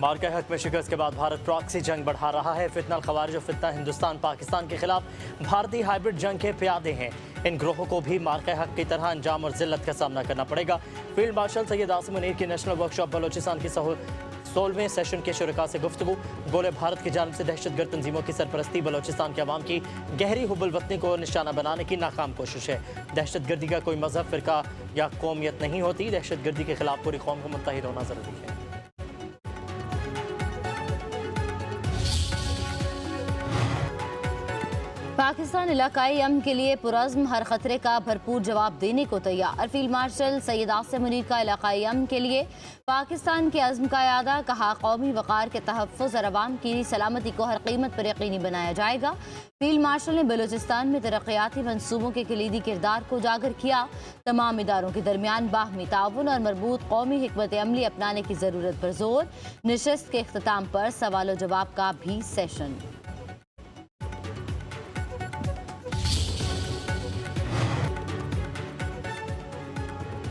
मार्का हक में शिकस्त के बाद भारत प्रॉक्सी जंग बढ़ा रहा है। फितना खवारिज और फितना हिंदुस्तान पाकिस्तान के खिलाफ भारतीय हाइब्रिड जंग के प्यादे हैं। इन ग्रोहों को भी मार्का हक की तरह अंजाम और जिल्लत का सामना करना पड़ेगा। फील्ड मार्शल सैयद आसिम मुनीर की नेशनल वर्कशॉप बलोचिस्तान की 16वें सेशन के शुरका से गुफ्तगू। बोले, भारत की जानिब से दहशतगर्द तंजीमों की सरपरस्ती बलोचिस्तान के अवाम की गहरी हुब्बुल वतनी को निशाना बनाने की नाकाम कोशिश है। दहशतगर्दी का कोई मजहब, फिरका या कौमियत नहीं होती। दहशतगर्दी के खिलाफ पूरी कौम को मुत्तहिद होना जरूरी है। पाकिस्तान इलाकाई अमन के लिए पुरज़्म हर खतरे का भरपूर जवाब देने को तैयार। फील्ड मार्शल सैयद आसिम मुनीर का इलाकाई अमन के लिए पाकिस्तान के अज़्म का यादा। कहा, कौमी वक़ार के तहफ़्फ़ुज़ और अवाम की सलामती को हर कीमत पर यकीनी बनाया जाएगा। फील्ड मार्शल ने बलूचिस्तान में तरक्याती मंसूबों के कलीदी किरदार को उजागर किया। तमाम इदारों के दरमियान बाहमी ताउन और मरबूत कौमी हिकमत अमली अपनाने की ज़रूरत पर जोर। नशस्त के इख्तिताम पर सवाल जवाब का भी सेशन।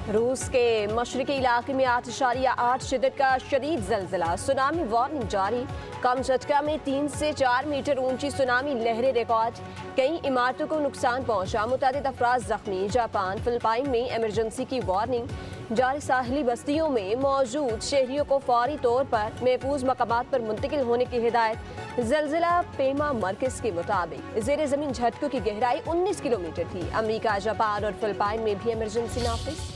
रूस के मशरकी इलाके में 8.8 शिद्दत का शदीद जलजिला, सुनामी वार्निंग जारी। कम झटका में 3 से 4 मीटर ऊंची सुनामी लहरें रिकॉर्ड। कई इमारतों को नुकसान पहुंचा, मुतादिद अफराद जख्मी। जापान फिलिपाइन में इमरजेंसी की वार्निंग जारी। साहिली बस्तियों में मौजूद शहरियों को फौरी तौर पर महफूज मकामात पर मुंतकिल होने की हिदायत। जलजिला पेमा मरकज के मुताबिक जेर जमीन झटकों की गहराई 19 किलोमीटर थी। अमरीका, जापान और फिलिपाइन में भी इमरजेंसी नाफिज।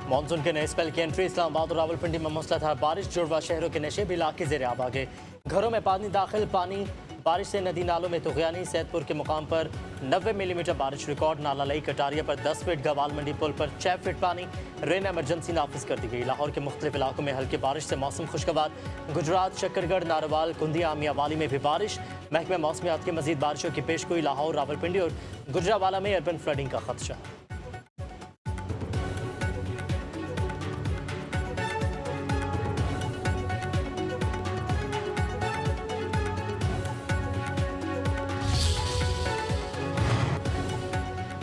मानसून के नए स्पेल की एंट्री। इस्लामाबाद और रावलपिंडी में मूसलाधार बारिश। जुड़वा शहरों के नशे भी इलाके ज़ेर आब आ गए। घरों में पानी दाखिल। बारिश से नदी नालों में तुगयानी। सैदपुर के मुकाम पर 90 मिलीमीटर बारिश रिकॉर्ड। नाला लई कटारिया पर 10 फीट, गवाल मंडी पुल पर 6 फीट पानी। रेन एमरजेंसी नाफिज कर दी गई। लाहौर के मुख्तलिफ इलाकों में हल्की बारिश से मौसम खुशगवार। गुजरात, शकरगढ़, नारवाल, कुंदिया, मियावाली में भी बारिश। महकमे मौसमियात की मजीद बारिशों की पेशगोई। लाहौर, रावलपिंडी और गुजरावाला में अर्बन फ्लडिंग का खदशा।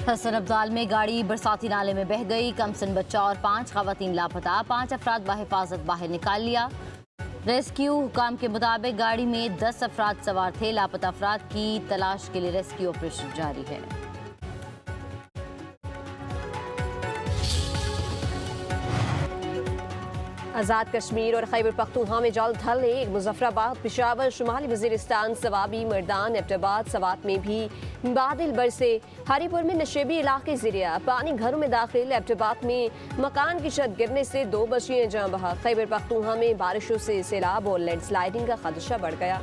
हसन अब्दाल में गाड़ी बरसाती नाले में बह गई। कमसन बच्चा और 5 खवातीन लापता। 5 अफराद बाहिफाजत बाहर निकाल लिया। रेस्क्यू हुकाम के मुताबिक गाड़ी में 10 अफराद सवार थे। लापता अफराद की तलाश के लिए रेस्क्यू ऑपरेशन जारी है। आज़ाद कश्मीर और खैबर पख्तूनख्वा में जल्द ढलें। मुजफ्फराबाद, पेशावर, शुमाली वजीरिस्तान, सवाबी, मर्दान, एबटाबाद, सवात में भी बादल बरसे। हरीपुर में नशेबी इलाके ज़रिया पानी घरों में दाखिल। एबटाबाद में मकान की छत गिरने से 2 बच्चियां जाँ बहा। खैबर पख्तूनख्वा में बारिशों से सैलाब और लैंडस्लाइडिंग का खदशा बढ़ गया।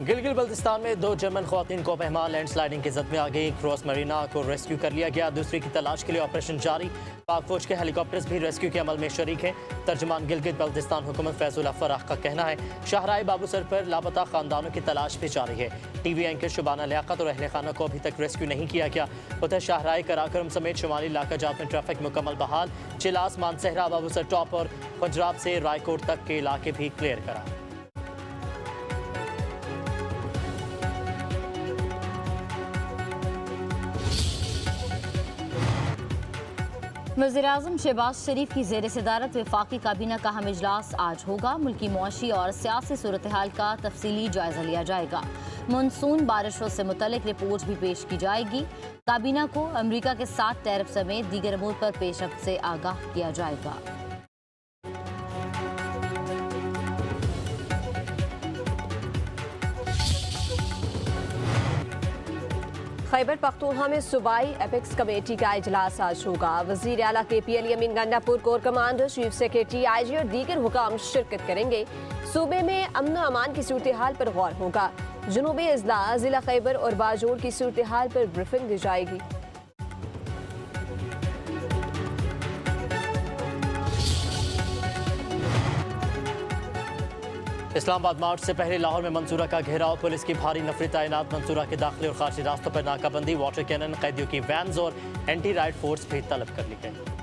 गिलगित बल्तिस्तान में 2 जर्मन ख्वातीन को मेहमान लैंडस्लाइडिंग की जद में आ गई। क्रॉस मरीना को रेस्क्यू कर लिया गया। दूसरी की तलाश के लिए ऑपरेशन जारी। पाक फौज के हेलीकॉप्टर्स भी रेस्क्यू के अमल में शरीक हैं। तर्जमान गिलगित बल्तिस्तान हुकूमत फैजुल अफराह का कहना है, शाहराए बाबू सर पर लापता खानदानों की तलाश भी जारी है। टीवी एंकर शुबाना लियाकत और अहले खाना को अभी तक रेस्क्यू नहीं किया गया। उधर शाहराए कराकरम समेत शुमाली इलाका जात में ट्रैफिक मुकम्मल बहाल। चिलास, मानसहरा, बाबू सर टॉप और पंजाब से रायकोट तक के इलाके भी क्लियर करा। वज़ीर-ए-आज़म शहबाज शरीफ की ज़ेर सदारत वफाकी काबीना का अहम इजलास आज होगा। मुल्की मुआशी और सियासी सूरत हाल का तफसीली जायजा लिया जाएगा। मानसून बारिशों से मुतल्लिक रिपोर्ट भी पेश की जाएगी। काबीना को अमरीका के साथ टैरिफ समेत दीगर अमूर पर पेशरफ्त से आगाह किया जाएगा। खैबर पख्तूनख्वा में सूबाई एपेक्स कमेटी का इजलास आज होगा। वज़ीर आला KPLE Amin Gandapur, core commander, chief secretary, IG और दीगर हुकाम शिरकत करेंगे। सूबे में अमन व अमान की सूरत हाल पर गौर होगा। जुनूबी अजला, जिला खैबर और बाजोर की सूरत हाल पर ब्रीफिंग दी जाएगी। इस्लामाबाद मार्च से पहले लाहौर में मंसूरा का घेराव। पुलिस की भारी नफरी तैनात। मंसूरा के दाखिली और खारजी रास्तों पर नाकाबंदी। वाटर कैनन, कैदियों की वैन्स और एंटी राइड फोर्स भी तलब कर ली गई।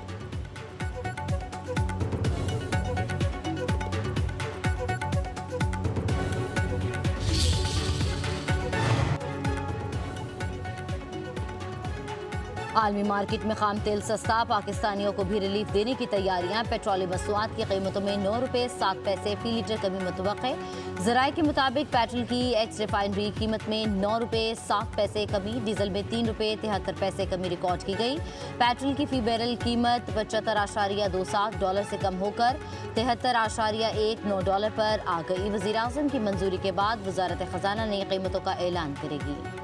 आलमी मार्केट में खाम तेल सस्ता, पाकिस्तानियों को भी रिलीफ देने की तैयारियां। पेट्रोलियम मसनूआत की कीमतों में 9 रुपये 7 पैसे फी लीटर कमी मुतवक्के। ज़राए के मुताबिक पेट्रोल की एक्स रिफाइनरी कीमत में 9 रुपये 7 पैसे कमी, डीजल में 3 रुपये 73 पैसे कमी रिकॉर्ड की गई। पेट्रोल की फी बैरल कीमत $75.27 से कम होकर $73.19 पर आ गई। वज़ीर आज़म की मंजूरी के बाद वजारत खजाना ने कीमतों का ऐलान करेगी।